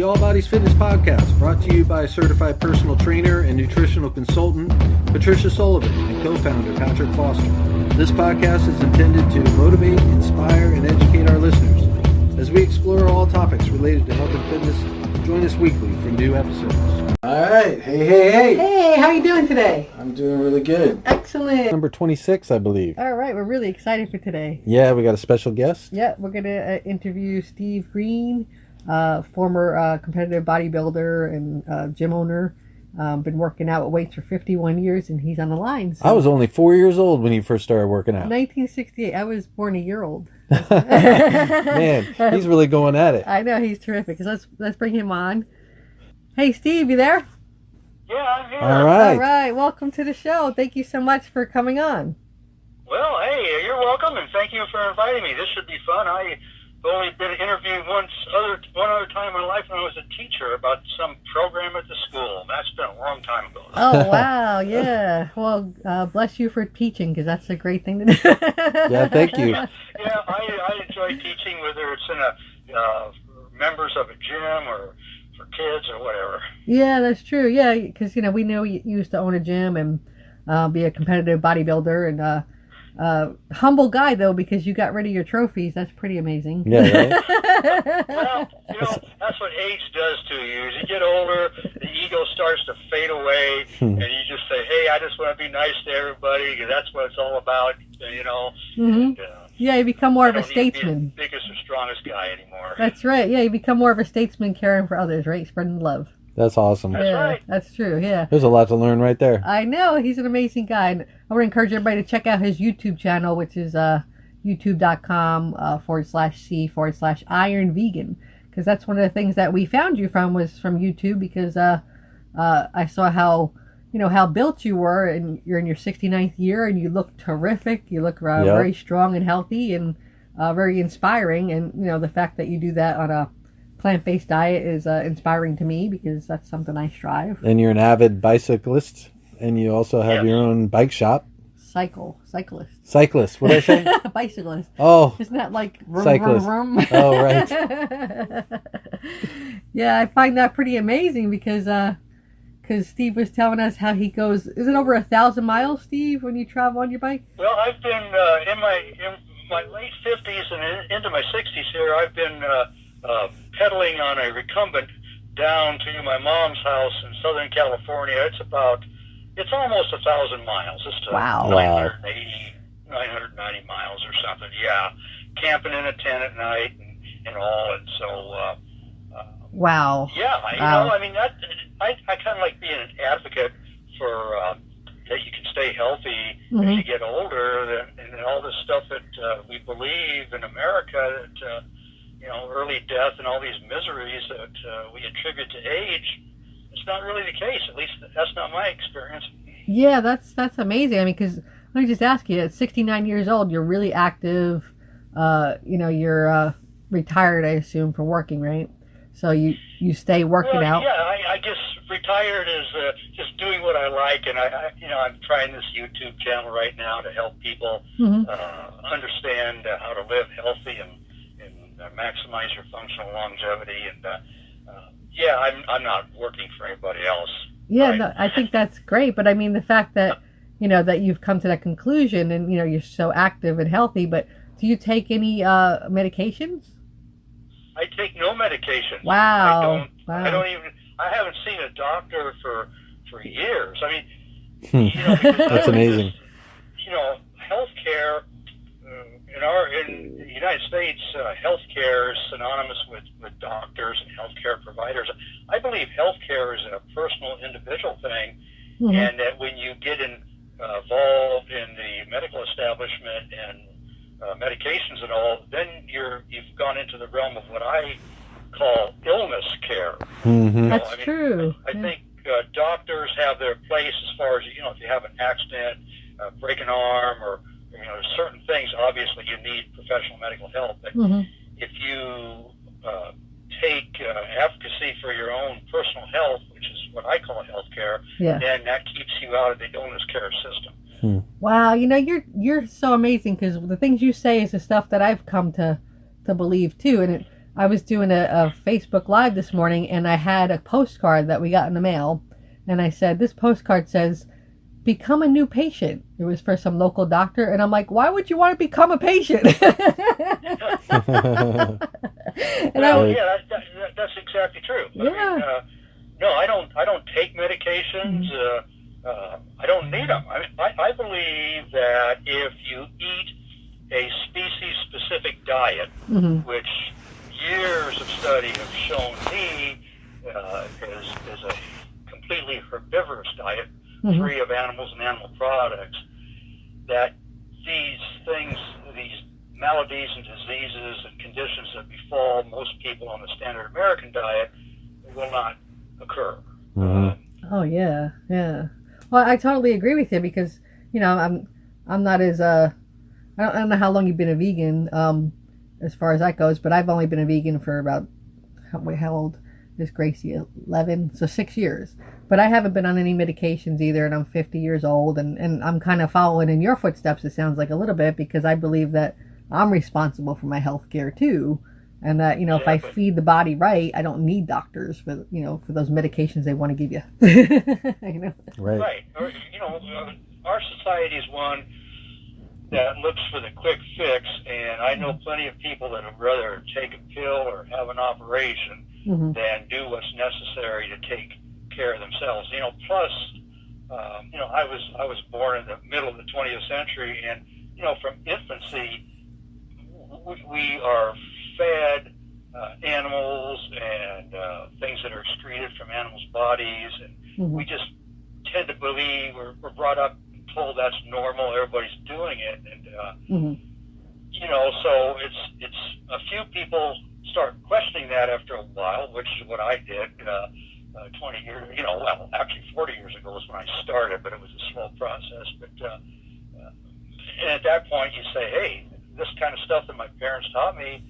the All Bodies Fitness Podcast, brought to you by certified personal trainer and nutritional consultant Patricia Sullivan and co-founder Patrick Foster. This podcast is intended to motivate, inspire, and educate our listeners. As we explore all topics related to health and fitness, join us weekly for new episodes. All right. Hey. Hey, how you doing today? I'm doing really good. Excellent. Number 26, I believe. All right, we're really excited for today. Yeah, we got a special guest. Yeah, we're going to interview Steve Greene, former competitive bodybuilder and gym owner. Been working out with weights for 51 years, and he's on the line. So. I was only 4 years old when he first started working out. 1968. I was born a year old. Man, he's really going at it. I know, he's terrific. So let's bring him on. Hey, Steve, you there? Yeah, I'm here. All right. All right, welcome to the show. Thank you so much for coming on. Well, hey, you're welcome, and thank you for inviting me. This should be fun. I've only been interviewed one other time in my life when I was a teacher about some program at the school. That's been a long time ago. Oh, wow, yeah. Well, bless you for teaching, because that's a great thing to do. Yeah, thank you. Yeah, I enjoy teaching, whether it's in members of a gym or for kids or whatever. Yeah, that's true. Yeah, because, we know you used to own a gym and be a competitive bodybuilder, and humble guy, though, because you got rid of your trophies. That's pretty amazing. Yeah, right? Well, that's what age does to you. As you get older, the ego starts to fade away, and you just say, hey, I just want to be nice to everybody, because that's what it's all about, Mm-hmm. And, yeah, you become more of a I don't need to be statesman. the biggest or strongest guy anymore. That's right. Yeah, you become more of a statesman, caring for others, right? Spreading love. That's awesome. That's Yeah, right. that's true. Yeah. There's a lot to learn right there. I know, he's an amazing guy. And I want to encourage everybody to check out his YouTube channel, which is youtube.com/C/Iron Vegan. Because that's one of the things that we found you from, was from YouTube, because I saw how built you were, and you're in your 69th year, and you look terrific. You look very strong and healthy, and very inspiring. And, the fact that you do that on a plant-based diet is inspiring to me, because that's something I strive. And you're an avid bicyclist, and you also have your own bike shop. Cyclist. Cyclist, what did I say? Bicyclist. Oh. Isn't that like vroom, Cyclist. vroom, vroom? Oh, right. Yeah, I find that pretty amazing, because Steve was telling us how he goes. Is it over 1,000 miles, Steve, when you travel on your bike? Well, I've been in my late 50s and into my 60s here. I've been pedaling on a recumbent down to my mom's house in Southern California. It's almost 1,000 miles. It's Wow. 990 miles or something. Yeah, camping in a tent at night and all, and so. Wow. Yeah, Wow. I kind of like being an advocate for that you can stay healthy as you get older, and all this stuff that we believe in America, that early death and all these miseries that we attribute to age. It's not really the case. At least that's not my experience. Yeah, that's amazing. I mean, because let me just ask you, at 69 years old, you're really active. You're retired, I assume, from working, right? So you stay working out. Yeah, I just retired as just doing what I like, and I'm trying this YouTube channel right now to help people understand how to live healthy and maximize your functional longevity. And I'm not working for anybody else. Yeah, right? no, I think that's great. But I mean, the fact that that you've come to that conclusion, and you're so active and healthy. But do you take any medications? I take no medication. Wow. I haven't seen a doctor for years. I mean, That's amazing. Healthcare in the United States, healthcare is synonymous with doctors and healthcare providers. I believe healthcare is a personal, individual thing, and that when you get involved in the medical establishment and medications and all, then you've gone into the realm of what I call illness care. That's true. I think doctors have their place as far as, if you have an accident, break an arm, or certain things, obviously you need professional medical help. But if you take advocacy for your own personal health, which is what I call healthcare, then that keeps you out of the illness care system. Wow, you're so amazing, because the things you say is the stuff that I've come to believe too. And I was doing a Facebook Live this morning, and I had a postcard that we got in the mail, and I said, this postcard says, become a new patient. It was for some local doctor, and I'm like, why would you want to become a patient? That's exactly true. Yeah. I mean, no, I don't take medications. I don't need them. I believe that if you eat a species-specific diet, which years of study have shown me is a completely herbivorous diet, free of animals and animal products, that these things, these maladies and diseases and conditions that befall most people on the standard American diet will not occur. Oh yeah. Well, I totally agree with you because I'm not as I don't know how long you've been a vegan as far as that goes, but I've only been a vegan for about how old is Gracie? 11, so 6 years. But I haven't been on any medications either, and I'm 50 years old, and I'm kind of following in your footsteps. It sounds like a little bit because I believe that I'm responsible for my health care too. And that, if I feed the body right, I don't need doctors for those medications they want to give you. Right. Or, our society is one that looks for the quick fix, and I know plenty of people that would rather take a pill or have an operation than do what's necessary to take care of themselves. Plus, I was born in the middle of the 20th century, and from infancy, we are fed animals and things that are excreted from animals' bodies, and we just tend to believe we're brought up and told that's normal. Everybody's doing it, and so it's a few people start questioning that after a while, which is what I did 20 years. Actually 40 years ago was when I started, but it was a slow process. But and at that point, you say, hey, this kind of stuff that my parents taught me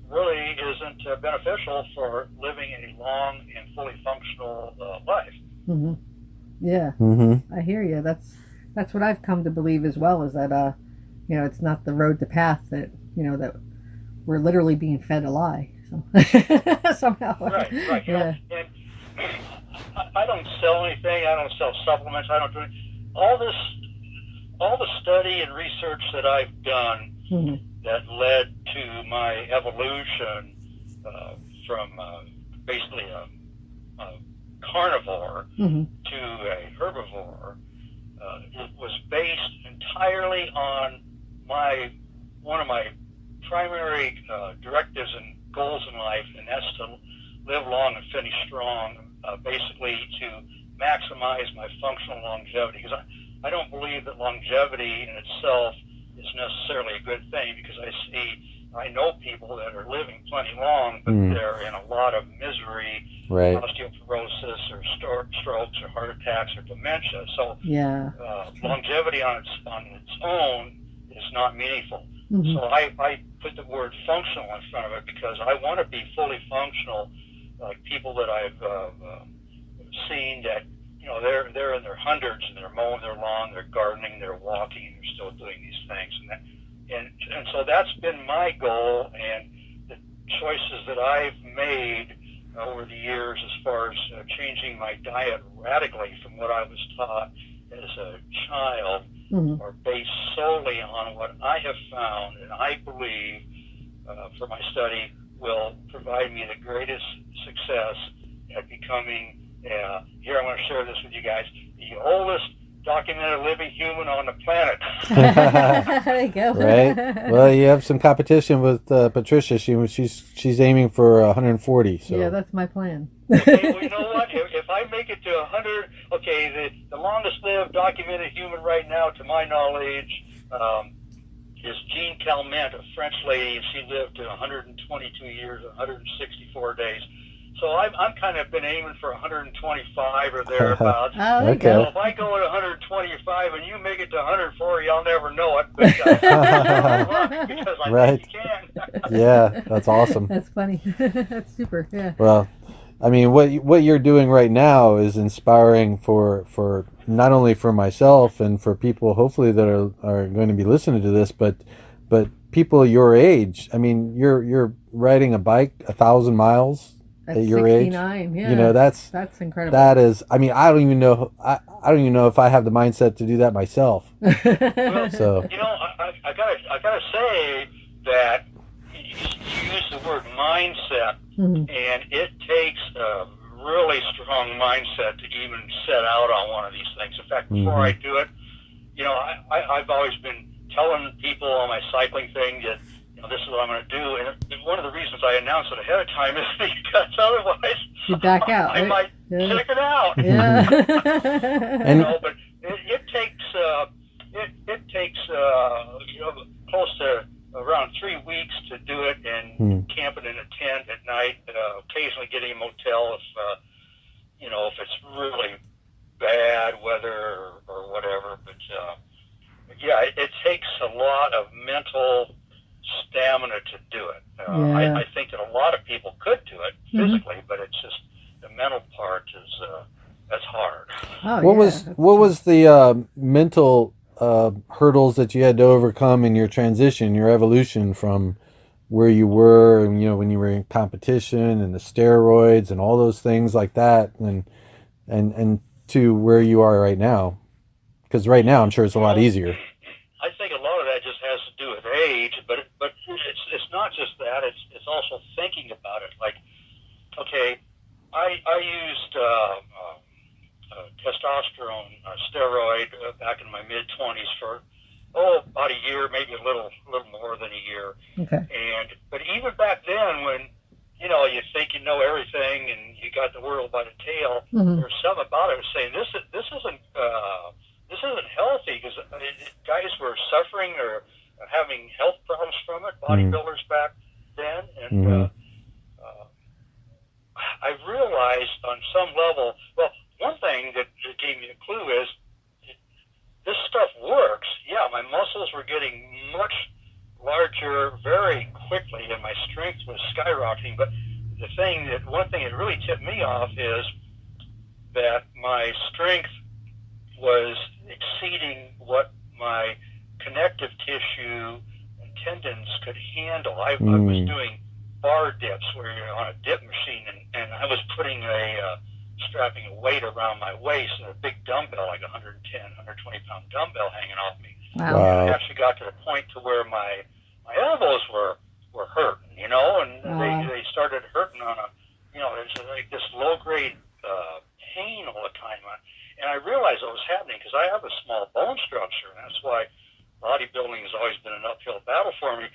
really isn't beneficial for living a long and fully functional life. Yeah, I hear you. That's what I've come to believe as well, is that it's not the road to path, that that we're literally being fed a lie. So somehow, right. Yeah. And I don't sell anything. I don't sell supplements. I don't do all this. All the study and research that I've done that led to my evolution from basically a carnivore to a herbivore, it was based entirely on one of my primary directives and goals in life, and that's to live long and finish strong, basically to maximize my functional longevity. Because I don't believe that longevity in itself is necessarily a good thing, because I know people that are living plenty long, but they're in a lot of misery, osteoporosis or strokes or heart attacks or dementia. So longevity on its own is not meaningful. So I put the word functional in front of it because I want to be fully functional, like people that I've seen that they're in their hundreds and they're mowing their lawn, they're gardening, they're walking, and they're still doing these things. And so that's been my goal, and the choices that I've made over the years as far as changing my diet radically from what I was taught as a child are based solely on what I have found, and I believe for my study will provide me the greatest success at becoming, here I want to share this with you guys, the oldest documented living human on the planet. There you go. Right. Well, you have some competition with Patricia. She's aiming for 140. So. Yeah, that's my plan. Okay, well, you know what? If I make it to 100, okay, the longest lived documented human right now, to my knowledge, is Jean Calment, a French lady, and she lived to 122 years, 164 days. So I'm kind of been aiming for 125 or thereabouts. Okay. So if I go at 125 and you make it to 140, I'll never know it. But because I think you can. Yeah, that's awesome. That's funny. That's super. Yeah. Well, I mean, what you're doing right now is inspiring for not only for myself and for people hopefully that are going to be listening to this, but people your age, I mean, you're riding a bike 1,000 miles At at your age. 69, yeah. You know, that's incredible. That is, I mean, I don't even know. I don't even know if I have the mindset to do that myself. Well, So, you know, I gotta say that you use the word mindset, and it takes a really strong mindset to even set out on one of these things. In fact, before I do it, you know, I've always been telling people on my cycling thing that, you know, this is what I'm going to do. And one of the reasons I announce it ahead of time is because otherwise you back out. I might check it out. Yeah. You know, but it takes you know, close to around 3 weeks to do it, and camping in a tent at night, occasionally getting a motel if you know, if it's really bad weather or whatever. But yeah, it takes a lot of mental stamina to do it. I think that a lot of people could do it physically, but it's just the mental part is that's hard. Oh, what was the mental hurdles that you had to overcome in your transition, your evolution from where you were, and, you know, when you were in competition and the steroids and all those things like that, and to where you are right now? Because right now, I'm sure it's a lot easier. I think a lot of that just has to do with age, but it's not just that. It's also thinking about it. Like, okay, I used testosterone steroid back in my mid-20s for about a year, maybe a little more than a year. Okay. But even back then, when, you know, you think you know everything and you got the world by the tail, there's something about it saying this isn't healthy, because guys were suffering or having health problems from it, bodybuilders back then, and I realized on some level, well, one thing that gave me a clue is this stuff works. Yeah, my muscles were getting much larger very quickly, and my strength was skyrocketing. But one thing that really tipped me off is that my strength was exceeding what my connective tissue and tendons could handle. I was doing bar dips where you're on a dip machine, and I was putting strapping a weight around my waist and a big dumbbell, like 110, 120 pound dumbbell hanging off me. Wow. And I actually got to the point to where my elbows were hurting, you know, and they started hurting on a, you know, there's like this low grade pain all the time. And I realized what was happening because I have a small bone structure, and that's why bodybuilding has always been an uphill battle for me.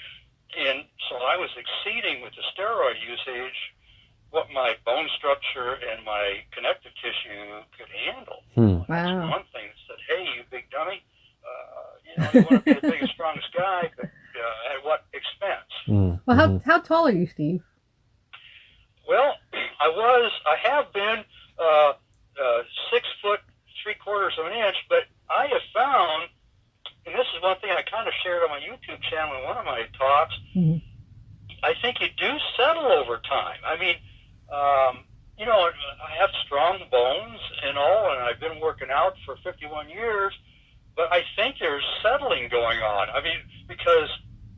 And so I was exceeding with the steroid usage what my bone structure and my connective tissue could handle. Wow. That's one thing that said, hey, you big dummy, you know, you want to be the biggest, strongest guy, but at what expense? Well, how tall are you, Steve? Well, I have been 6 foot 3/4 of an inch, but I have found, and this is one thing I kind of shared on my YouTube channel in one of my talks, I think you do settle over time. I mean, you know, I have strong bones and all, and I've been working out for 51 years, but I think there's settling going on. I mean, because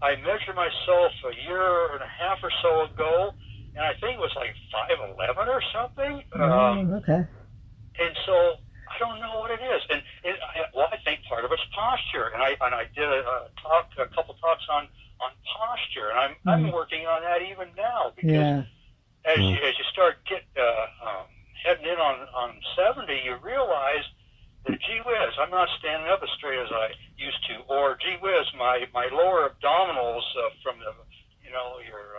I measured myself a year and a half or so ago, and I think it was like 5'11" or something. Okay. And so I don't know what it is. And I think part of it's posture. And I did a couple talks on posture, and I'm working on that even now, because as you start heading in on 70, you realize that, gee whiz, I'm not standing up as straight as I used to, or gee whiz, my lower abdominals from the, you know, your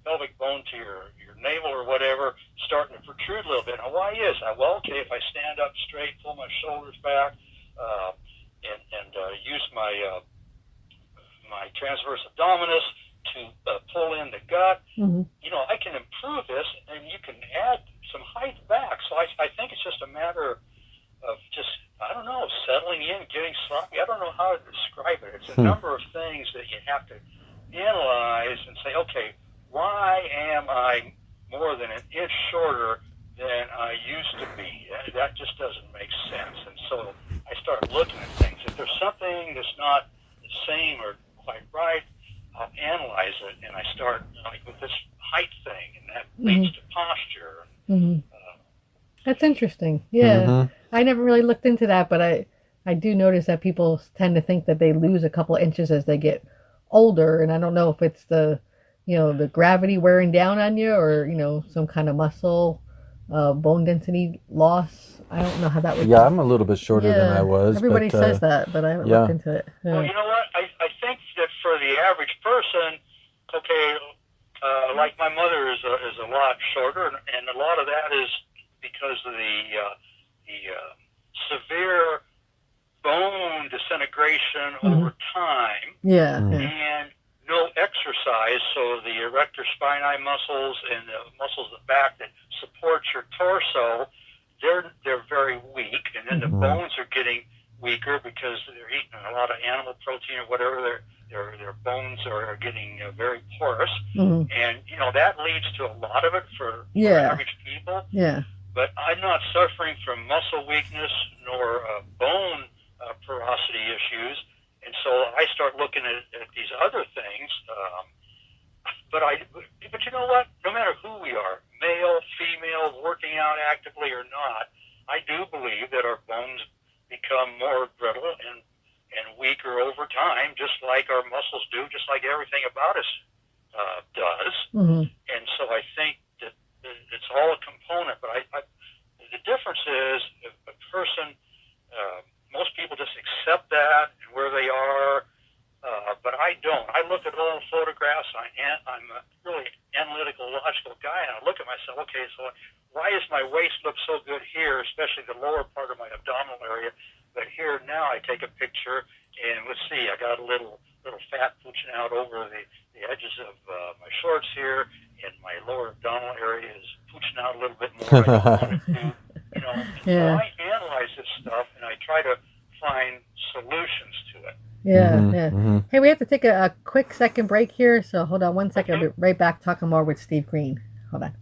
pelvic bone to your navel or whatever, starting to protrude a little bit. Now, why is that? Well, okay, if I stand up straight, pull my shoulders back, and use my transverse abdominis to pull in the gut, you know, I can improve this, and you can add some height back. So I think it's just a matter of just, I don't know, settling in, getting sloppy. I don't know how to describe it. It's a number of things that you have to analyze and say, okay, why am I more than an inch shorter than I used to be? That just doesn't make sense. And so I start looking at things. If there's something that's not the same or quite right, I'll analyze it, and I start like with this height thing, and that leads to posture. Mm-hmm. That's interesting. Yeah, Mm-hmm. I never really looked into that, but I do notice that people tend to think that they lose a couple inches as they get older, and I don't know if it's the the gravity wearing down on you, or some kind of muscle bone density loss. I don't know how that would. Yeah, I'm a little bit shorter than I was. Everybody but, says that, but I haven't looked into it. Yeah. Well, you know what? I think that for the average person, okay, like my mother is a lot shorter, and a lot of that is because of the severe bone disintegration over time. Yeah. And no exercise, so the erector spinae muscles and the muscles of the back that support your torso, they're very weak, and then the bones are getting weaker because they're eating a lot of animal protein or whatever. Their bones are getting very porous, and that leads to a lot of it for average people. Yeah. But I'm not suffering from muscle weakness nor bone porosity issues. And so I start looking at these other things, but you know what? No matter who we are, male, female, working out actively or not, I do believe that our bones become more brittle and weaker over time, just like our muscles do, just like everything about us does. And so I think that it's all a component. But the difference is if a person. Most people just accept that and where they are, but I don't. I look at old photographs. I'm a really analytical, logical guy, and I look at myself. Okay, so why does my waist look so good here, especially the lower part of my abdominal area? But here now, I take a picture, and let's see, I got a little fat pushing out over the edges of my shorts here, and my lower abdominal area is pushing out a little bit more. I don't want it to. So I analyze this stuff and I try to find solutions to it. Yeah. Hey, we have to take a quick second break here, so hold on one second. I'll be right back talking more with Steve Greene. Hold on.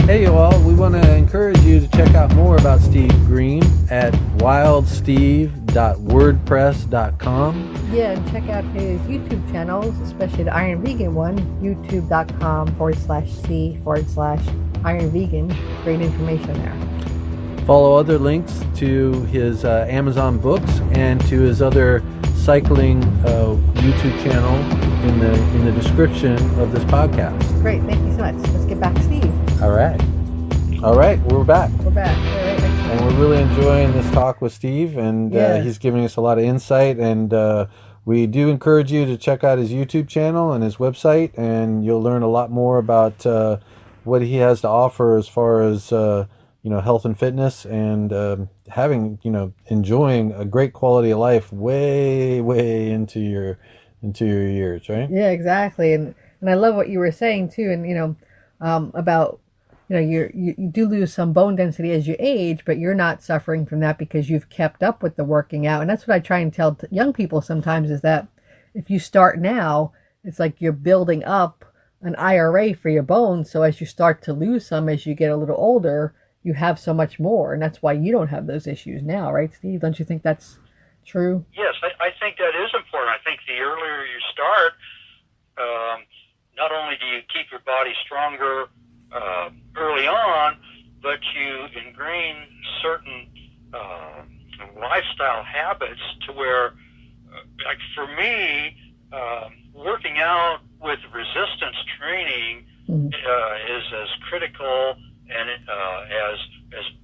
Hey, you all. We want to encourage you to check out more about Steve Greene at wildsteve.wordpress.com. Yeah, and check out his YouTube channels, especially the Iron Vegan one, youtube.com/c/Iron Vegan. Great information there. Follow other links to his Amazon books and to his other cycling YouTube channel in the description of this podcast. Great, thank you so much. Let's get back to Steve. All right, we're back. We're back. All right. And we're really enjoying this talk with Steve, and he's giving us a lot of insight, and we do encourage you to check out his YouTube channel and his website, and you'll learn a lot more about what he has to offer as far as health and fitness, and enjoying a great quality of life way into your years, right? Yeah, exactly. And I love what you were saying too, and about you do lose some bone density as you age, but you're not suffering from that because you've kept up with the working out. And that's what I try and tell young people sometimes, is that if you start now, it's like you're building up an IRA for your bones. So as you start to lose some as you get a little older, you have so much more. And that's why you don't have those issues now, right, Steve? Don't you think that's true? Yes, I think that is important. I think the earlier you start, not only do you keep your body stronger early on, but you ingrain certain lifestyle habits to where, like for me, working out with resistance training is as critical and as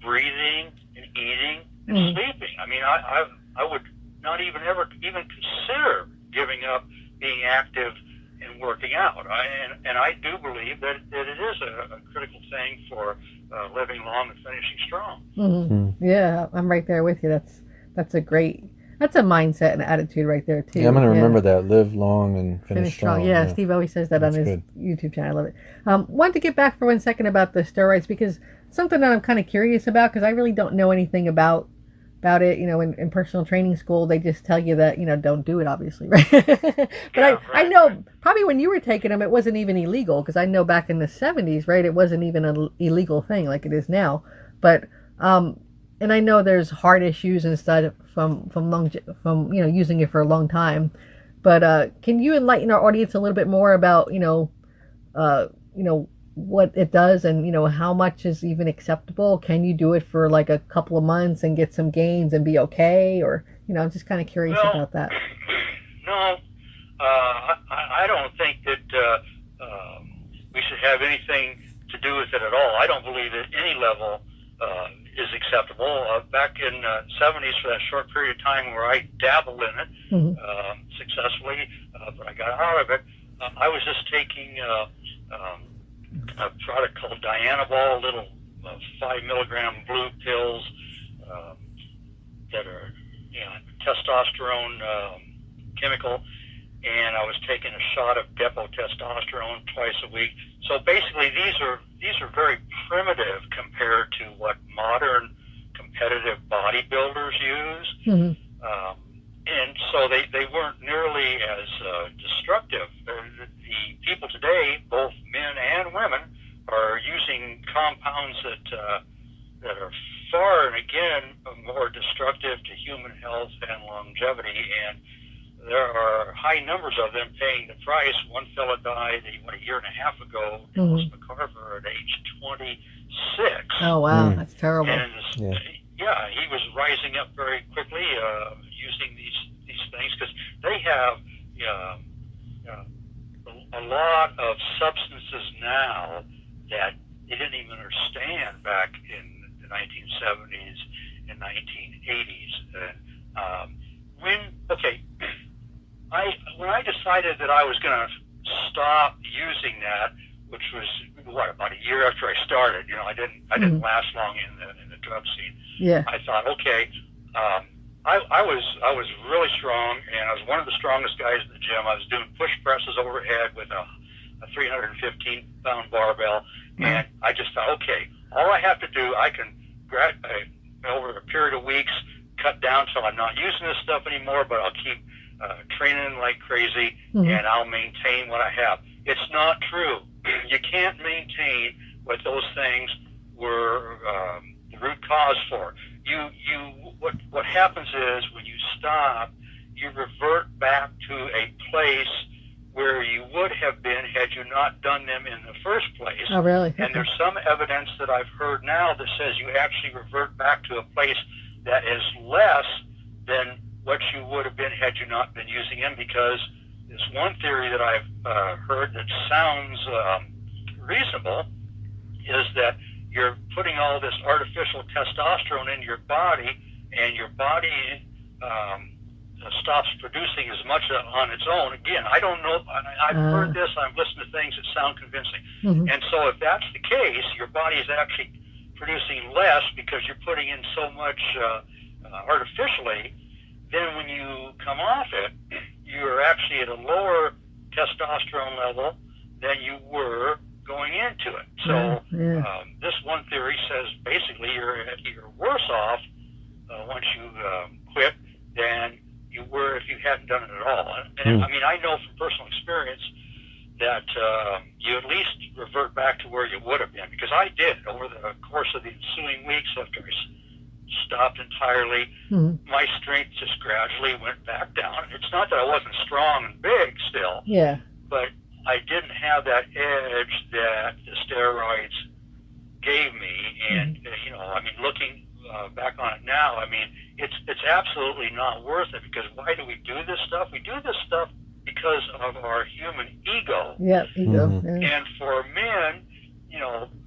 breathing and eating and sleeping. I mean, I would not even consider giving up being active and working out. And I do believe that it is a critical thing for living long and finishing strong. Yeah, I'm right there with you. That's a mindset and attitude right there too. Yeah, I'm going to remember that. Live long and finish strong. Yeah, Steve always says that on his YouTube channel. I love it. Wanted to get back for 1 second about the steroids, because something that I'm kind of curious about, because I really don't know anything about it. In personal training school, they just tell you that, don't do it, obviously, right? But I know probably when you were taking them, it wasn't even illegal, because I know back in the 70s, right, it wasn't even an illegal thing like it is now. But and I know there's heart issues and stuff from using it for a long time. But can you enlighten our audience a little bit more about, what it does and, how much is even acceptable? Can you do it for like a couple of months and get some gains and be okay? Or, I'm just kind of curious about that. No, I don't think that we should have anything to do with it at all. I don't believe at any level is acceptable. Back in the 70s, for that short period of time where I dabbled in it successfully, but I got out of it, I was just taking a product called Dianabol, little 5 milligram blue pills that are testosterone chemical, and I was taking a shot of depo-testosterone twice a week. So basically, these are very primitive compared to what modern competitive bodybuilders use. And so they weren't nearly as destructive. The people today, both men and women, are using compounds that are far and again more destructive to human health and longevity. And there are high numbers of them paying the price. One fellow died a year and a half ago, Dallas McCarver, at age 26. Oh, wow. That's terrible. And he was rising up very quickly using these things because they have a lot of substances now that they didn't even understand back in the 1970s and 1980s. And when I decided that I was going to stop using that, which was about a year after I started. I didn't last long in the drug scene. Yeah. I thought, okay, I was really strong, and I was one of the strongest guys in the gym. I was doing push presses overhead with a 315-pound barbell, and I just thought, okay, all I have to do, I can over a period of weeks cut down so I'm not using this stuff anymore, but I'll keep training like crazy, and I'll maintain what I have. It's not true. You can't maintain what those things were the root cause for. What happens is when you stop, you revert back to a place where you would have been had you not done them in the first place. Oh, really? And there's some evidence that I've heard now that says you actually revert back to a place that is less than what you would have been had you not been using them, because this one theory that I've heard that sounds reasonable is that you're putting all this artificial testosterone in your body, and your body stops producing as much on its own. Again, I don't know. I've heard this. I've listened to things that sound convincing. And so if that's the case, your body is actually producing less because you're putting in so much artificially. Then when you come off it, you're actually at a lower testosterone level than you were going into it. So this one theory says basically you're worse off once you quit than you were if you hadn't done it at all. And I mean, I know from personal experience that you at least revert back to where you would have been, because I did over the course of the ensuing weeks after I stopped entirely. My strength just gradually went back down. It's not that I wasn't strong and big still, but I didn't have that edge that the steroids gave me. And I mean, looking back on it now, I mean, it's absolutely not worth it, because why do we do this stuff? We do this stuff because of our human ego. Ego. And for men,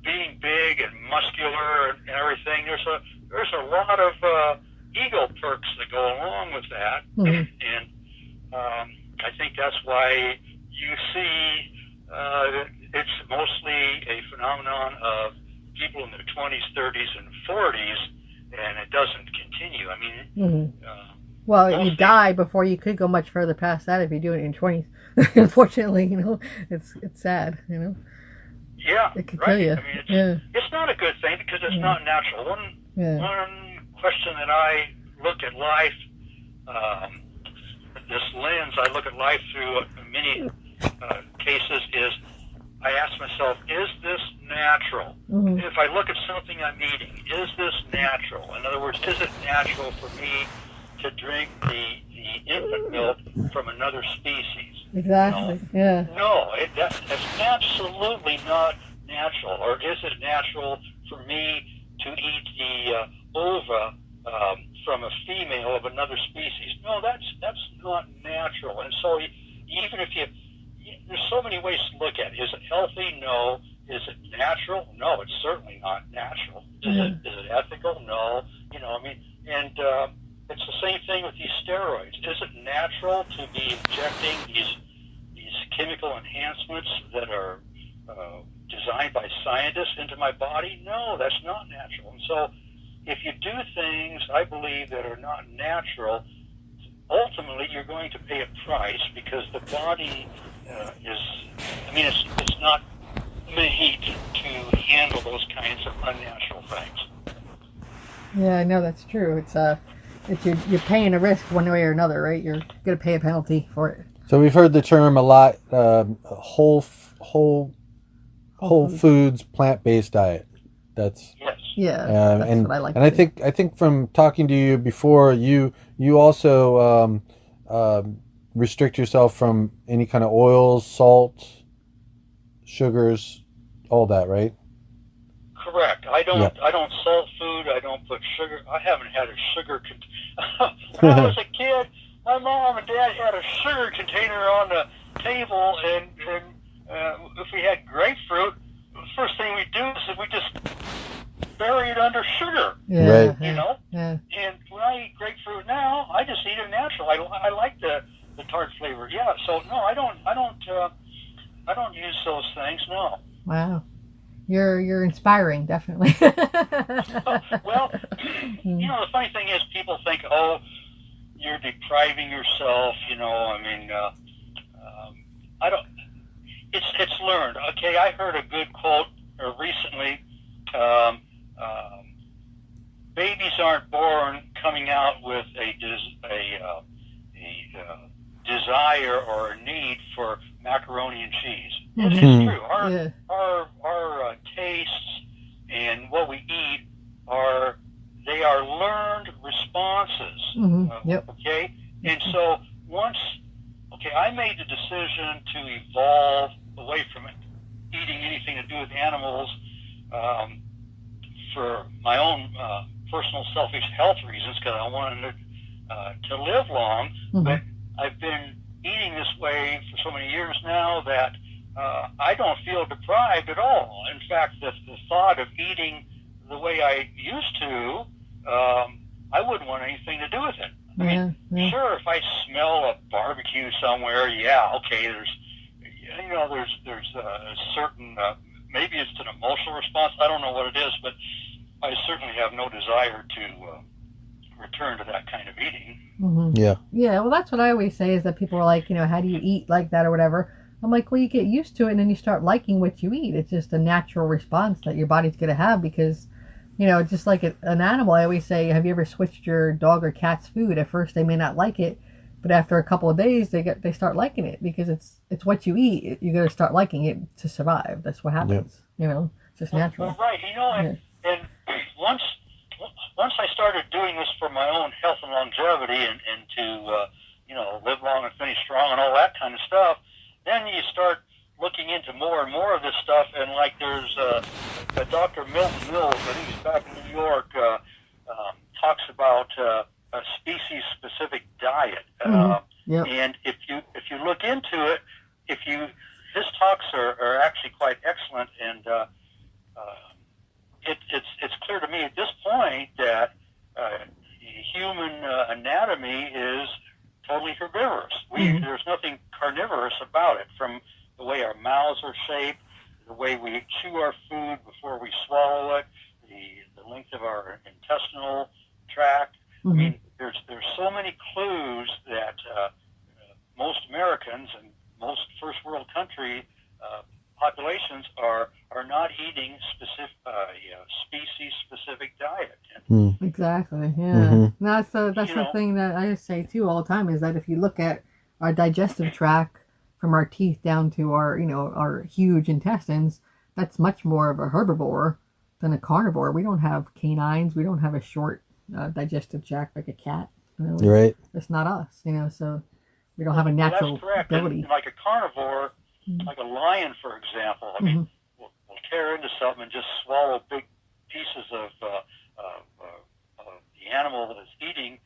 being big and muscular and everything, there's a lot of ego perks that go along with that. And I think that's why you see it's mostly a phenomenon of people in their 20s, 30s, and 40s, and it doesn't continue. I mean, well, you die before you could go much further past that if you do it in your 20s. Unfortunately, it's sad, Yeah, it could kill you. I mean, it's not a good thing because it's not natural. One question that I look at life, this lens I look at life through many cases, is I ask myself, is this natural? If I look at something I'm eating, is this natural? In other words, is it natural for me to drink the the infant milk from another species. Exactly. Yeah. No, that's absolutely not natural. Or is it natural for me to eat the ova from a female of another species? No, that's not natural. And so even if there's so many ways to look at it. Is it healthy? No. Is it natural? No, it's certainly not natural. Is it ethical? No. And it's the same thing with these steroids. Is it natural to be injecting these chemical enhancements that are designed by scientists into my body? No, that's not natural. And so if you do things, I believe, that are not natural, ultimately you're going to pay a price, because the body it's not made to handle those kinds of unnatural things. Yeah, I know that's true. It's you're paying a risk one way or another, right? You're going to pay a penalty for it. So we've heard the term a lot, whole foods, plant-based diet. That's yes. Yeah, that's and what I like. And I think from talking to you before, you also restrict yourself from any kind of oils, salt, sugars, all that, right? Correct. I don't salt food. I don't put sugar. I haven't had a sugar. When I was a kid, my mom and dad had a sugar container on the table, and if we had grapefruit, the first thing we do is we just bury it under sugar. Yeah, right. Yeah. And when I eat grapefruit now, I just eat it natural. I like the tart flavor. Yeah. So no, I don't use those things. No. Wow. You're inspiring, definitely. Well, the funny thing is, people think, oh, you're depriving yourself. I don't. It's learned. Okay, I heard a good quote recently. Babies aren't born coming out with a desire or a need for macaroni and cheese. Mm-hmm. It's true. Our tastes and what we eat are learned responses. Mm-hmm. Yep. Okay, and so I made the decision to evolve away from eating anything to do with animals for my own personal selfish health reasons, because I wanted to live long. Mm-hmm. But I've been eating this way for so many years now that I don't feel deprived at all. In fact, the thought of eating the way I used to, I wouldn't want anything to do with it. I mean, sure, if I smell a barbecue somewhere, there's a certain, maybe it's an emotional response. I don't know what it is, but I certainly have no desire to return to that kind of eating. Mm-hmm. Yeah. Yeah, well, that's what I always say, is that people are like, how do you eat like that or whatever? I'm like, well, you get used to it, and then you start liking what you eat. It's just a natural response that your body's going to have, because, just like an animal, I always say, have you ever switched your dog or cat's food? At first, they may not like it, but after a couple of days, they start liking it, because it's what you eat. You got to start liking it to survive. That's what happens. Yep. It's just natural. Well, right. And once I started doing this for my own health and longevity, and to live long and finish strong and all that kind of stuff, then you start looking into more and more of this stuff. And like there's Dr. Milton Mills, I think he's back in New York, talks about a species-specific diet. Yep. And if you look into it, his talks are actually quite excellent, and it's clear to me at this point that human anatomy is totally herbivorous. There's nothing carnivorous about it, from the way our mouths are shaped, the way we chew our food before we swallow it, the length of our intestinal tract. Mm-hmm. I mean, there's so many clues that most Americans and most first world country populations are not eating species specific diet. Exactly. Yeah. Mm-hmm. That's the thing that I say too all the time, is that if you look at our digestive tract from our teeth down to our huge intestines, that's much more of a herbivore than a carnivore. We don't have canines. We don't have a short digestive tract like a cat. Right. It's not us, so we don't have a natural that's correct. ability. And like a carnivore, like a lion, for example, I mean, will tear into something and just swallow big pieces of the animal that it's eating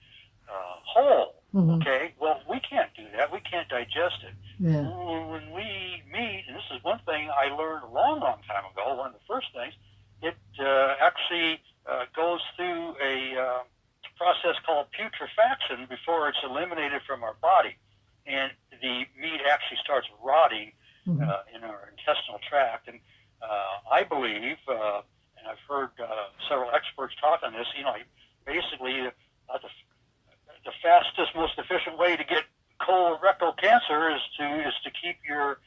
whole. Okay, well, we can't do that. We can't digest it. Yeah. When we meat, and this is one thing I learned a long, long time ago, one of the first things, it actually goes through a process called putrefaction before it's eliminated from our body. And the meat actually starts rotting in our intestinal tract. And I believe, and I've heard several experts talk on this, basically the fastest, most efficient way to get colorectal cancer is to keep your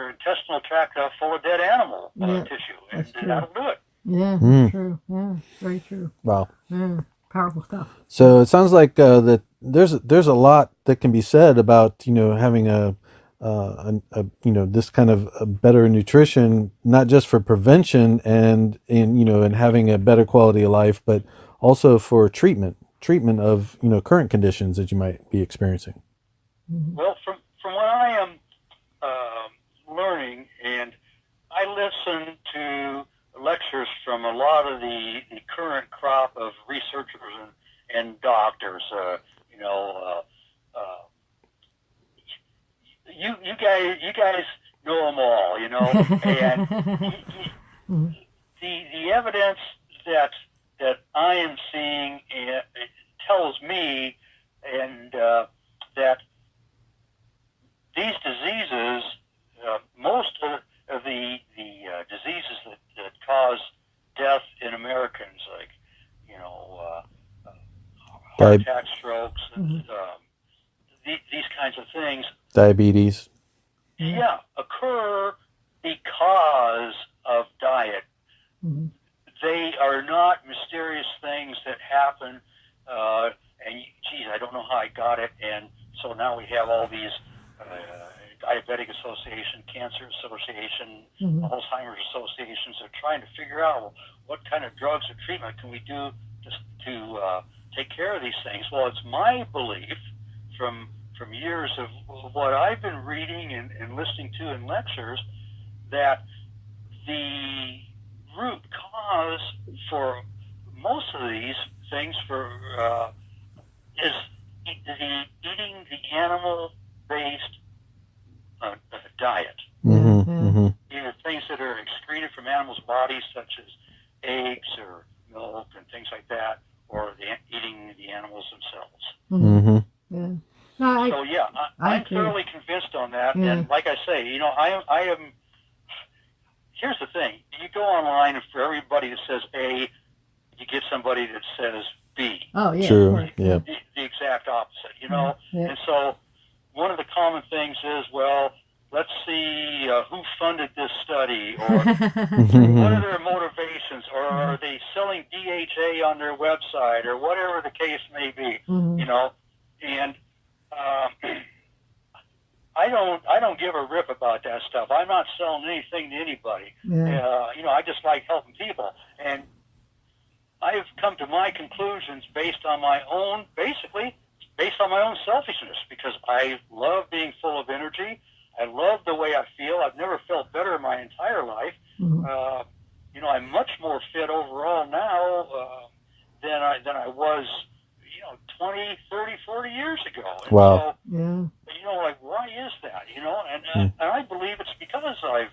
intestinal tract full of dead animal tissue, and that'll do it. Yeah, true. Yeah, very true. Wow. Yeah, powerful stuff. So it sounds like that there's a lot that can be said about having a this kind of a better nutrition, not just for prevention and having a better quality of life, but also for treatment of current conditions that you might be experiencing. Well, from what I am learning, and I listen to lectures from a lot of the current crop of researchers and doctors. You guys know them all, and the evidence that I am seeing it tells me, and that these diseases, most of the diseases that cause death in Americans, like heart attack, strokes, and, these kinds of things, diabetes, occur because of diet. They are not mysterious things that happen, and geez, I don't know how I got it, and so now we have all these diabetic association, cancer association, Alzheimer's associations. They're trying to figure out what kind of drugs or treatment can we do to take care of these things. Well, it's my belief from years of what I've been reading and listening to in lectures that the root cause for most of these things is eating the animal-based diet. Either things that are excreted from animals' bodies, such as eggs or milk and things like that, or eating the animals themselves. Yeah. I'm thoroughly convinced on that. And like I say, I am. Here's the thing: you go online, and for everybody that says A, you get somebody that says B. Oh yeah, true. Yeah. The exact opposite, And so one of the common things is, well, let's see who funded this study, or what are their motivations, or are they selling DHA on their website, or whatever the case may be, And I don't give a rip about that stuff. I'm not selling anything to anybody. I just like helping people, and I've come to my conclusions based on my own selfishness, because I love being full of energy. I love the way I feel. I've never felt better in my entire life. I'm much more fit overall now than I was, 20, 30, 40 years ago. And wow. So, why is that? And I believe it's because I've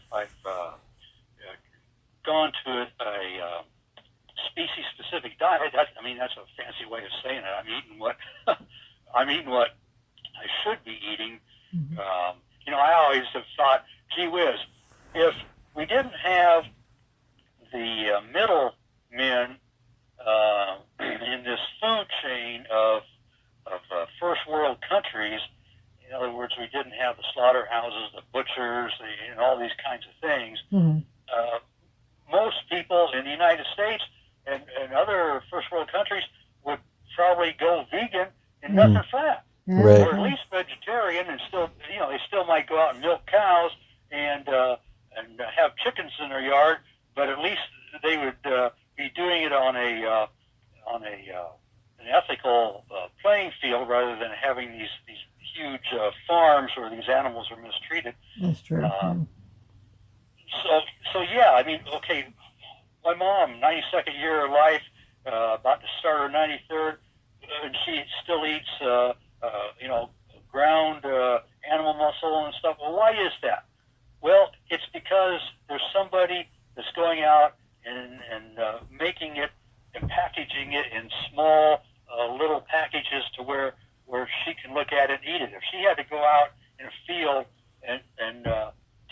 gone to a species-specific diet. That's a fancy way of saying it. I'm eating what I should be eating. I always have thought, gee whiz, if we didn't have the middlemen in this food chain of first world countries, in other words, we didn't have the slaughterhouses, the butchers, and all these kinds of things, most people in the United States and other first world countries would probably go vegan and nothing fat. Right. Or at least vegetarian, and still, they still might go out and milk cows and have chickens in their yard, but at least they would be doing it on an ethical playing field rather than having these huge farms where these animals are mistreated. That's true. So yeah, I mean, okay, my mom, 92nd year of life, about to start her 93rd, and she still eats, ground animal muscle and stuff. Well, why is that? Well, it's because there's somebody that's going out and making it and packaging it in small little packages to where she can look at it and eat it. If she had to go out in a field and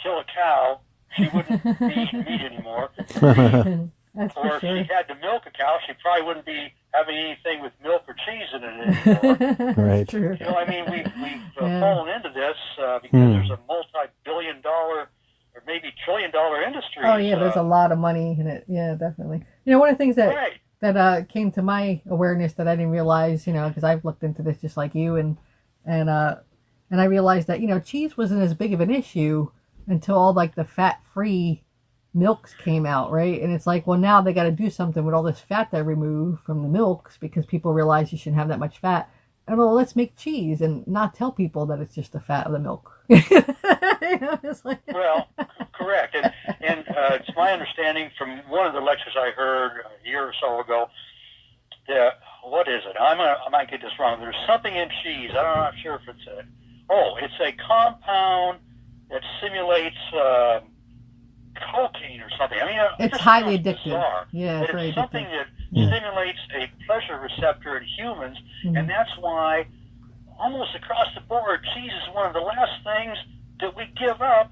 kill a cow, she wouldn't be eating meat anymore. That's or for if sure. she had to milk a cow, she probably wouldn't be having anything with milk or cheese in it anymore. Right. True. You know, I mean, we've fallen into this because there's a multi-billion-dollar or maybe trillion-dollar industry. Oh yeah, there's a lot of money in it. Yeah, definitely. You know, one of the things that Right. that came to my awareness that I didn't realize, you know, because I've looked into this just like you, and I realized that, you know, cheese wasn't as big of an issue until all like the fat-free milks came out, right? And it's like, well, now they got to do something with all this fat they remove from the milks because people realize you shouldn't have that much fat. And well, let's make cheese and not tell people that it's just the fat of the milk. You know, it's like... Well, correct. And it's my understanding from one of the lectures I heard a year or so ago that, what is it? I might get this wrong. There's something in cheese. I'm not sure if it's a compound that simulates cocaine or something. I mean, it's highly addictive. Bizarre. Yeah, it's very something addictive. that stimulates a pleasure receptor in humans, and that's why almost across the board, cheese is one of the last things that we give up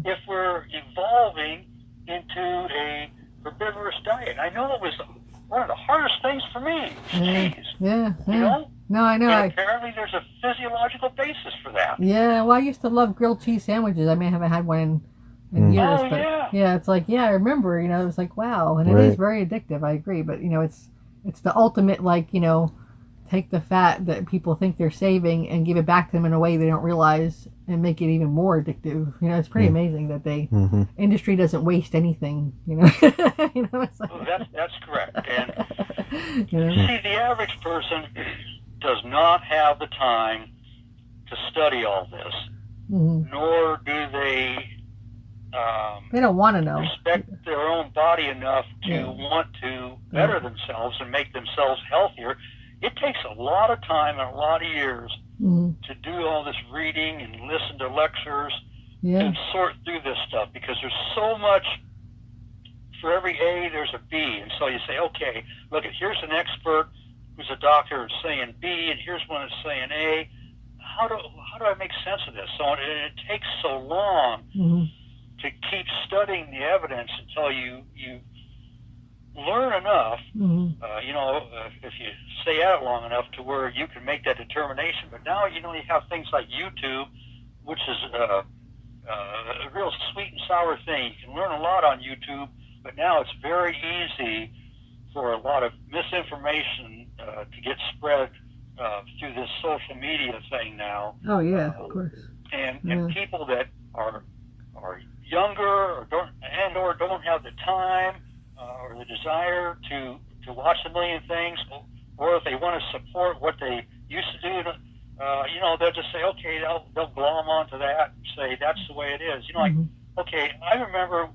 if we're evolving into a herbivorous diet. I know it was one of the hardest things for me, cheese. Yeah. You know? No, I know. And apparently there's a physiological basis for that. Yeah, well, I used to love grilled cheese sandwiches. I haven't had one in years, Oh, but yeah. it's like, I remember, you know, it was like, wow, and it is very addictive. I agree, but you know, it's the ultimate, like, you know, take the fat that people think they're saving and give it back to them in a way they don't realize and make it even more addictive. You know, it's pretty amazing that they industry doesn't waste anything. You know, you know, it's like, That's correct. And you know? see, the average person does not have the time to study all this, nor do they don't want to know. respect their own body enough to want to better themselves and make themselves healthier. It takes a lot of time and a lot of years to do all this reading and listen to lectures and sort through this stuff, because there's so much. For every A, there's a B. And so you say, okay, look, here's an expert who's a doctor saying B, and here's one that's saying A. How do I make sense of this? So it takes so long to keep studying the evidence until you learn enough, if you stay at it long enough to where you can make that determination. But now, you know, you have things like YouTube, which is a real sweet and sour thing. You can learn a lot on YouTube, but now it's very easy for a lot of misinformation to get spread through this social media thing now. Oh yeah, of course. And people that are younger or don't have the time or the desire to watch a million things, or if they want to support what they used to do, they'll just say, okay, they'll glom onto that and say that's the way it is. You know, like, okay, I remember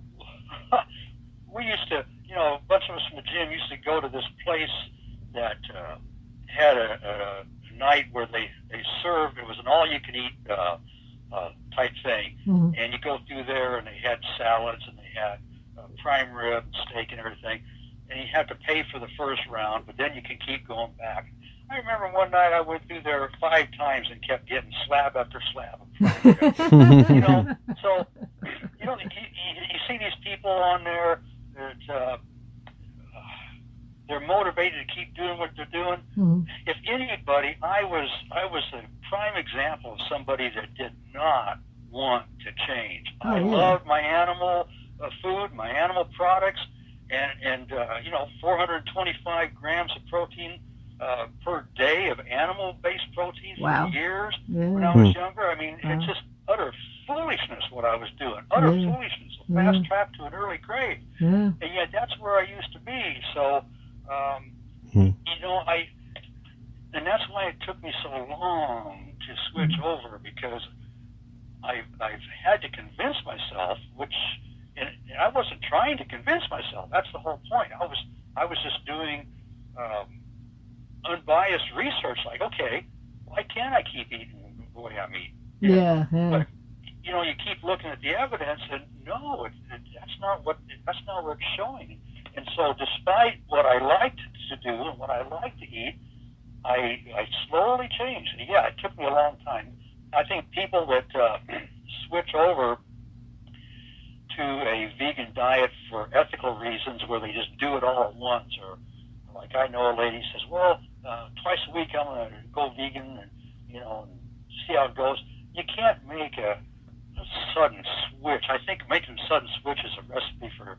we used to, a bunch of us from the gym used to go to this place that had a night where they served. It was an all-you-can-eat type thing, and you go through there, and they had salads, and they had prime rib, steak, and everything, and you have to pay for the first round, but then you can keep going back. I remember one night I went through there 5 times and kept getting slab after slab of prime rib. So you see these people on there that they're motivated to keep doing what they're doing. If anybody, I was a prime example of somebody that did not want to change. I loved my animal food, my animal products, and 425 grams of protein per day of animal-based protein for years when I was younger. I mean, it's just utter foolishness what I was doing. Utter foolishness. A fast track to an early grave. And yet that's where I used to be. So, and that's why it took me so long to switch over, because I've had to convince myself, and I wasn't trying to convince myself. That's the whole point. I was just doing unbiased research. Like, okay, why can't I keep eating the way I'm eating? Yeah. But you know, you keep looking at the evidence, and no, that's not what it's showing. And so, despite what I liked to do and what I like to eat, I slowly changed. And yeah, it took me a long time. I think people that switch over to a vegan diet for ethical reasons, where they just do it all at once, or like I know a lady says, well, twice a week I'm going to go vegan, and and see how it goes. You can't make a sudden switch. I think making a sudden switch is a recipe for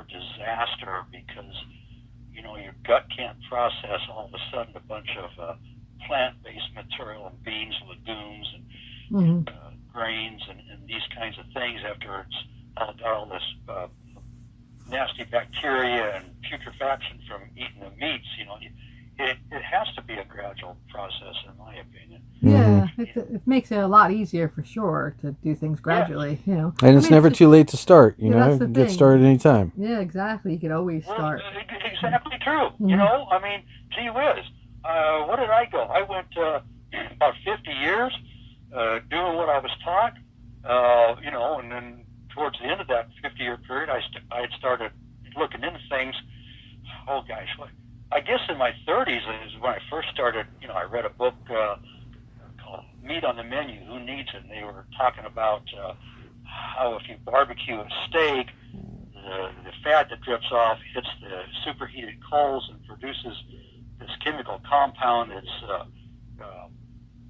disaster, because your gut can't process all of a sudden a bunch of plant-based material and beans, legumes, and grains, and these kinds of things after it's got all this nasty bacteria and putrefaction from eating the meats. It has to be a gradual process, in my opinion. Yeah, it makes it a lot easier for sure to do things gradually. And it's never too late to start. Get started anytime. Yeah, exactly. You could always start. Exactly true. I mean, gee whiz. What did I go? I went about 50 years doing what I was taught. And then towards the end of that 50-year period, I had started looking into things. Oh gosh, I guess in my 30s is when I first started. I read a book called Meat on the Menu, Who Needs It? And they were talking about how if you barbecue a steak, the fat that drips off hits the superheated coals and produces this chemical compound that's,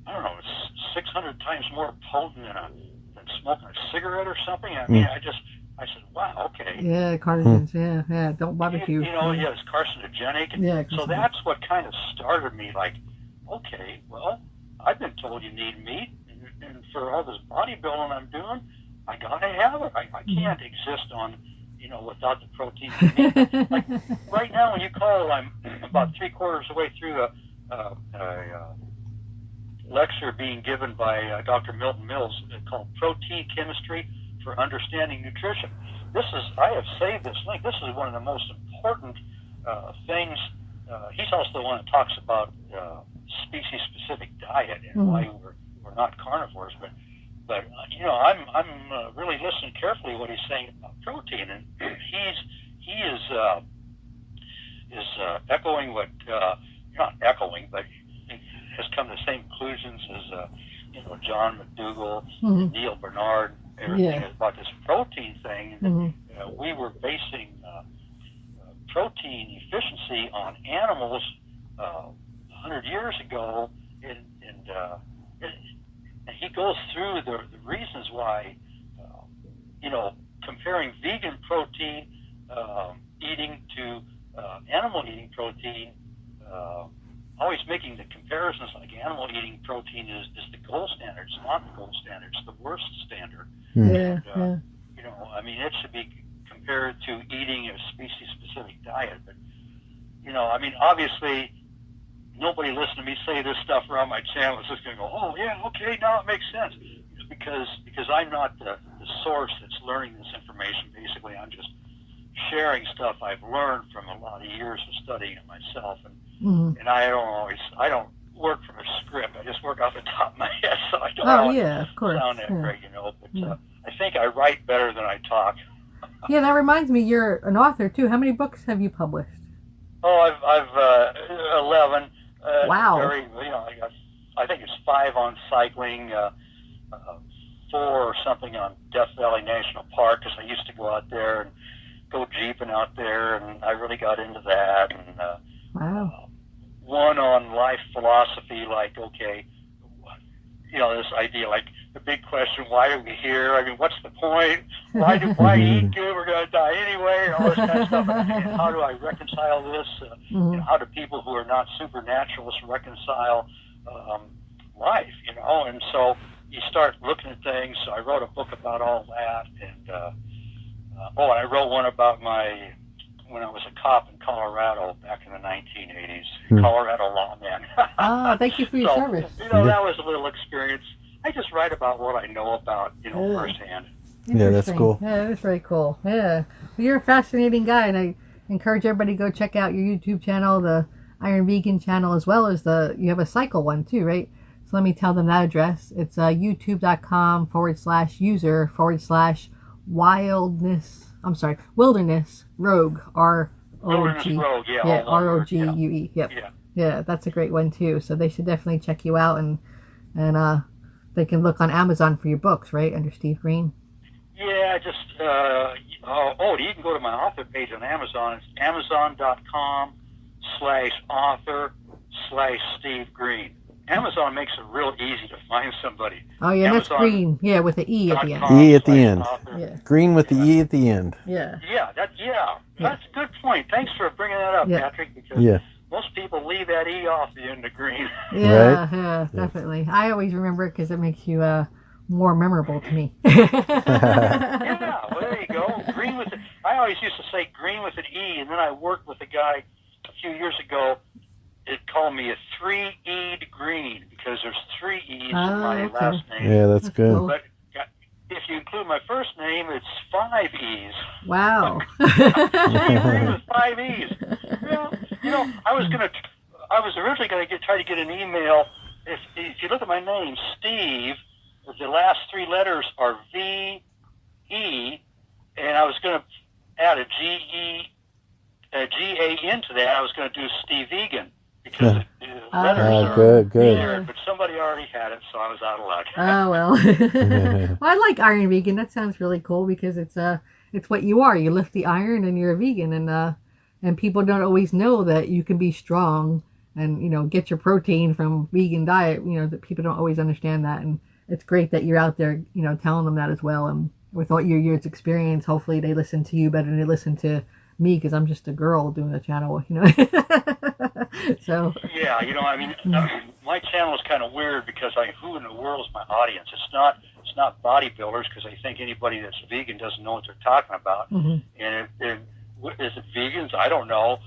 it's 600 times more potent than smoking a cigarette or something. I mean, I said, wow, okay. Yeah, carcinogens, yeah, don't barbecue. It's carcinogenic. And so that's what kind of started me, like, okay, well, I've been told you need meat, and for all this bodybuilding I'm doing, I gotta have it. I can't exist on, without the protein in meat. Like, right now when you call, I'm about 3/4 of the way through a lecture being given by Dr. Milton Mills called Protein Chemistry for Understanding Nutrition. I have saved this link. This is one of the most important things. He's also the one that talks about species-specific diet and why we're not carnivores. But I'm really listening carefully to what he's saying about protein, and he is echoing what not echoing, but has come to the same conclusions as John McDougall, Neil Bernard, everything about this protein thing. We were basing protein efficiency on animals 100 years ago, and he goes through the reasons why, comparing vegan protein eating to animal eating protein, always making the comparisons like animal eating protein is the gold standard. It's not the gold standard. It's the worst standard. I mean, it should be compared to eating a species-specific diet. But, obviously, nobody listening to me say this stuff around my channel is just going to go, oh, yeah, okay, now it makes sense. Because I'm not the source that's learning this information. Basically, I'm just sharing stuff I've learned from a lot of years of studying it myself. And I don't work from a script. I just work off the top of my head, so I don't sound that great, But I think I write better than I talk. Yeah, that reminds me, you're an author too. How many books have you published? Oh, I've 11. Wow. I think it's 5 on cycling, 4 or something on Death Valley National Park, because I used to go out there and go jeeping out there, and I really got into that. And wow. 1 on life philosophy, like, okay, this idea, like the big question, why are we here? I mean, what's the point? Why eat good? We're going to die anyway, and all this kind of stuff. And how do I reconcile this? How do people who are not supernaturalists reconcile life? And so you start looking at things. So I wrote a book about all that, and I wrote one about my when I was a cop in Colorado back in the 1980s. Colorado lawman. Thank you for your service. That was a little experience. I just write about what I know about, firsthand. Yeah, that's cool. Yeah, that's very cool. Yeah. Well, you're a fascinating guy, and I encourage everybody to go check out your YouTube channel, the Iron Vegan channel, as well as you have a cycle one too, right? So let me tell them that address. It's youtube.com/user/wilderness rogue, R-O-G. Rogue, yeah, R-O-G-U-E. Yep. Yeah, that's a great one too. So they should definitely check you out, and they can look on Amazon for your books, right? Under Steve Greene. Yeah, just you can go to my author page on Amazon. It's amazon.com/author/Steve Greene. Amazon makes it real easy to find somebody. Oh yeah, that's Green. Yeah, with the E at the end. E at the end. Yeah. Green with the E at the end. Yeah. That's a good point. Thanks for bringing that up, Patrick. Because most people leave that E off the end of Green. Yeah, right? Yeah, definitely. I always remember it because it makes you more memorable to me. Yeah, well there you go. Green with I always used to say Green with an E, and then I worked with a guy a few years ago. It called me a 3-E'd Green because there's 3 E's in my last name. Yeah, that's good. Cool. But if you include my first name, it's 5 E's. Wow. Green with 5 E's. I was originally going to try to get an email. If you look at my name, Steve, the last 3 letters are V-E, and I was going to add a G-A into that. I was going to do Steve Vegan. Because the letters are good. weird, but somebody already had it, so I was out of luck. Oh well. Well, I like Iron Vegan. That sounds really cool because it's what you are. You lift the iron and you're a vegan, and people don't always know that you can be strong and get your protein from vegan diet. That people don't always understand that, and it's great that you're out there telling them that as well. And with all your years' experience, hopefully they listen to you better than they listen to me because I'm just a girl doing a channel. So yeah, my channel is kind of weird because who in the world is my audience? It's not bodybuilders because I think anybody that's vegan doesn't know what they're talking about. Mm-hmm. And is it vegans? I don't know.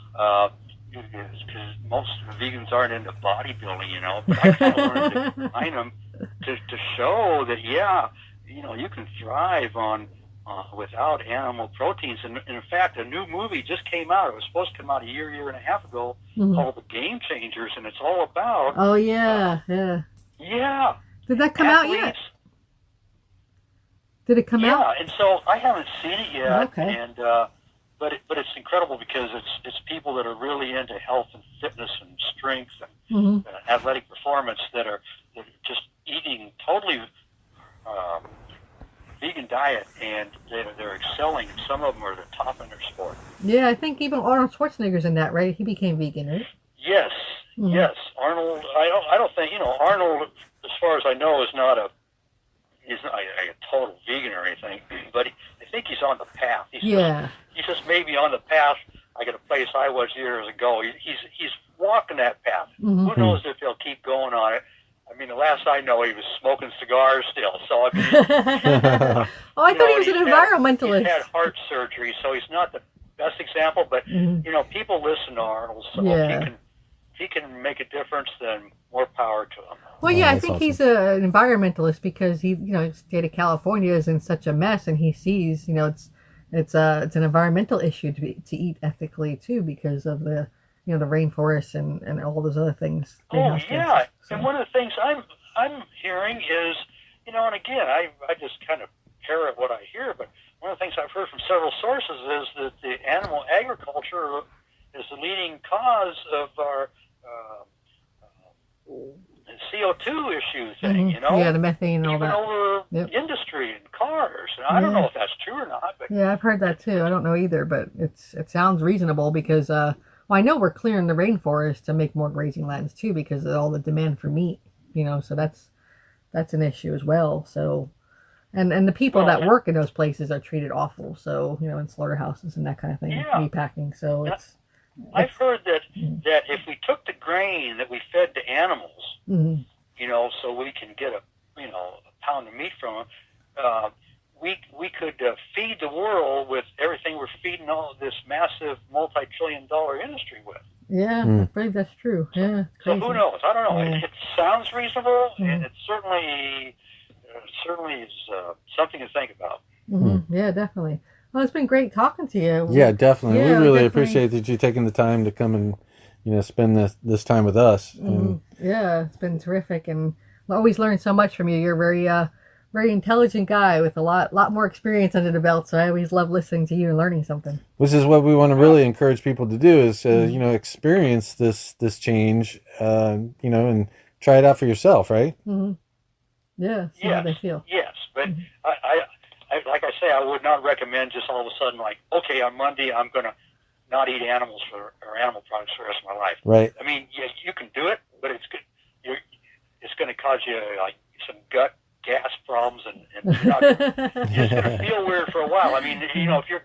Because most vegans aren't into bodybuilding, But I kind of wanted to combine them to show that you can thrive on. Without animal proteins. And in fact, a new movie just came out. It was supposed to come out a year and a half ago called The Game Changers, and it's all about... Oh, yeah. Yeah. Did that come out yet? Did it come out? Yeah, and so I haven't seen it yet. Okay. And, but it's incredible because it's people that are really into health and fitness and strength and athletic performance that are just eating totally... vegan diet, and they're excelling. Some of them are the top in their sport. Yeah, I think even Arnold Schwarzenegger's in that, right? He became vegan, right? Yes, yes. Arnold. I don't think Arnold, as far as I know, he's not a total vegan or anything. But I think he's on the path. He's just maybe on the path. I got a place I was years ago. He's walking that path. Mm-hmm. Who knows if he'll keep going on it? I mean, the last I know, he was smoking cigars still. So I thought he was an environmentalist. He's had heart surgery, so he's not the best example. But people listen to Arnold, so if he can make a difference, then more power to him. Well, I think he's an environmentalist because the state of California is in such a mess, and he sees it's an environmental issue to eat ethically too because of the the rainforests and all those other things. Oh yeah, so. And one of the things I'm hearing is, and again, I just kind of parrot what I hear, but one of the things I've heard from several sources is that the animal agriculture is the leading cause of our CO2 issue thing. Yeah, the methane and all that. Over industry and cars. And I don't know if that's true or not. But yeah, I've heard that too. I don't know either, but it sounds reasonable because. Well, I know we're clearing the rainforest to make more grazing lands too because of all the demand for meat, so that's an issue as well. So, and the people that work in those places are treated awful. So, in slaughterhouses and that kind of thing, meat packing. So I've heard that if we took the grain that we fed to animals, so we can get a pound of meat from them, we could feed the world with everything we're feeding all this massive multi-trillion-dollar industry with. Yeah, I believe that's true. Yeah. So who knows? I don't know. Yeah. It sounds reasonable, and it certainly is something to think about. Yeah, definitely. Well, it's been great talking to you. Yeah, definitely. Yeah, we really definitely. appreciate that you taking the time to come and spend this time with us. And Yeah, it's been terrific, and I always learn so much from you. You're a very intelligent guy with a lot more experience under the belt. So I always love listening to you and learning something. which is what we want to really encourage people to do is experience this change, and try it out for yourself, right? Yeah, see how they feel. Yes, but I like I say, I would not recommend just all of a sudden like, okay, on Monday I'm going to not eat animals or animal products for the rest of my life. Right. I mean, yeah, you can do it, but it's good. It's going to cause you like some gut gas problems, and you're just going to feel weird for a while. I mean, if you're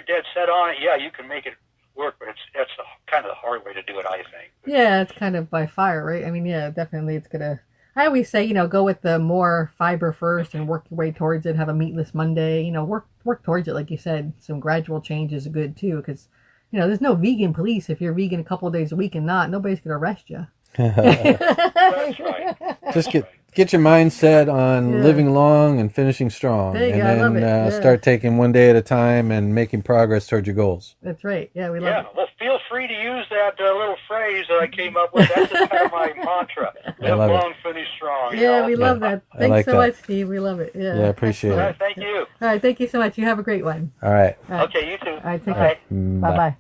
dead set on it, yeah, you can make it work, but that's kind of the hard way to do it, I think. Yeah, it's kind of by fire, right? I mean, yeah, definitely it's gonna. I always say, go with the more fiber first and work your way towards it. Have a meatless Monday. Work towards it, like you said. Some gradual change is good too, because there's no vegan police if you're vegan a couple of days a week and not. Nobody's gonna arrest you. That's right. Just get your mindset on living long and finishing strong, There you and go, I love it. start taking one day at a time and making progress towards your goals. That's right. Yeah, we love it. Well, feel free to use that little phrase that I came up with. That's just kind of my mantra. Live love it. long, finish strong. Yeah, we love that. I Thanks like so that. much, Steve. We love it. Yeah, Yeah, I appreciate All it. right, thank you. All right, thank you so much. You have a great one. All right. All right. Okay, you too. All right, take All right. care. Bye-bye.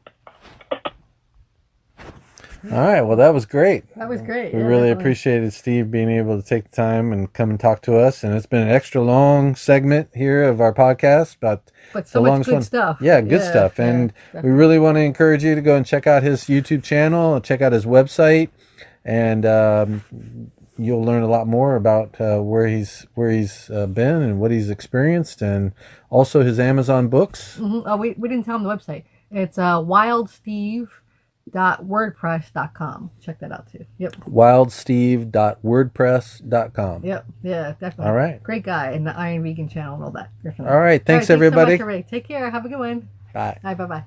All right. Well, that was great. That was great. We Yeah, really definitely. appreciated Steve being able to take the time and come and talk to us. And it's been an extra long segment here of our podcast about But so the much longest good one. stuff. Yeah, good stuff. And we really want to encourage you to go and check out his YouTube channel and check out his website. And you'll learn a lot more about where he's been and what he's experienced, and also his Amazon books. Oh, we didn't tell him the website. It's wildsteve.wordpress.com. Check that out too. Yep. wildsteve.wordpress.com. Yep. Yeah, definitely. All right. Great guy, and the Iron Vegan channel and all that. Definitely. All right. Thanks, everybody. So much, everybody. Take care. Have a good one. Bye. Bye-bye.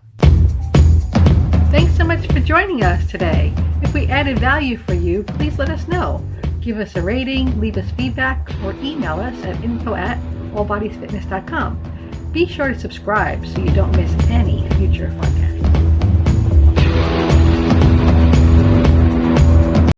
Thanks so much for joining us today. If we added value for you, please let us know. Give us a rating, leave us feedback, or email us at info@allbodiesfitness.com. Be sure to subscribe so you don't miss any future podcasts.